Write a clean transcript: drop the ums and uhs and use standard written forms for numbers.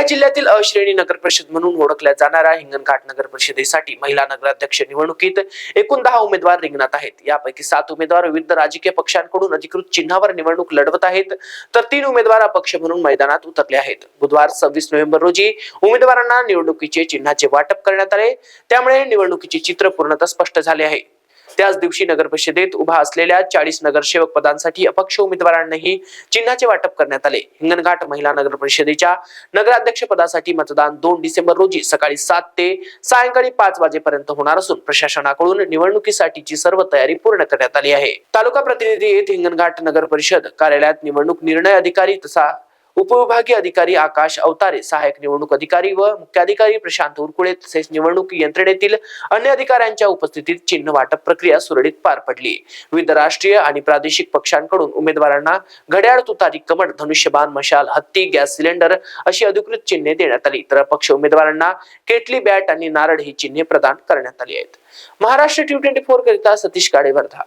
जिल्ह्यातील अश्रेणी नगर परिषद म्हणून ओळखल्या जाणाऱ्या हिंगणघाट नगर परिषदेसाठी महिला नगराध्यक्ष निवडणुकीत एकूण 10 उमेदवार रिंगणात आहेत. यापैकी 7 उमेदवार विविध राजकीय पक्षांकडून अधिकृत चिन्हावर निवडणूक लढवत आहेत, तर 3 उमेदवार अपक्ष म्हणून मैदानात उतरले आहेत. बुधवार 26 नोव्हेंबर रोजी उमेदवारांना निवडणुकीचे चिन्हाचे वाटप करण्यात आले, त्यामुळे निवडणुकीचे चित्र पूर्णतः स्पष्ट झाले आहे. त्याच दिवशी नगर परिषदेत उभा असलेल्या 40 नगरसेवक पदांसाठी अपक्ष उमेदवारांनाही चिन्हाचे वाटप करण्यात आले. हिंगणघाट महिला नगर परिषदेच्या नगराध्यक्ष पदासाठी मतदान 2 डिसेंबर रोजी सकाळी 7 ते सायंकाळी 5 वाजेपर्यंत होणार असून प्रशासनाकडून निवडणुकीसाठीची सर्व तयारी पूर्ण करण्यात आली आहे. तालुका प्रतिनिधी येथे हिंगणघाट नगर परिषद कार्यालयात निवडणूक निर्णय अधिकारी तथा उपविभागीय अधिकारी आकाश अवतारे, सहाय्यक निवडणूक अधिकारी व मुख्याधिकारी प्रशांत उरकुळे तसेच निवडणूक यंत्रणेतील अन्य अधिकाऱ्यांच्या उपस्थितीत चिन्ह वाटप प्रक्रिया सुरळीत पार पडली. विविध राष्ट्रीय आणि प्रादेशिक पक्षांकडून उमेदवारांना घड्याळ, तुतारी, कमळ, धनुष्यबाण, मशाल, हत्ती, गॅस सिलेंडर अशी अधिकृत चिन्हे देण्यात आली, तर अपक्ष उमेदवारांना केटली, बॅट आणि नारळ ही चिन्हे प्रदान करण्यात आली आहेत. महाराष्ट्र T24 करिता सतीश काळे, वर्धा.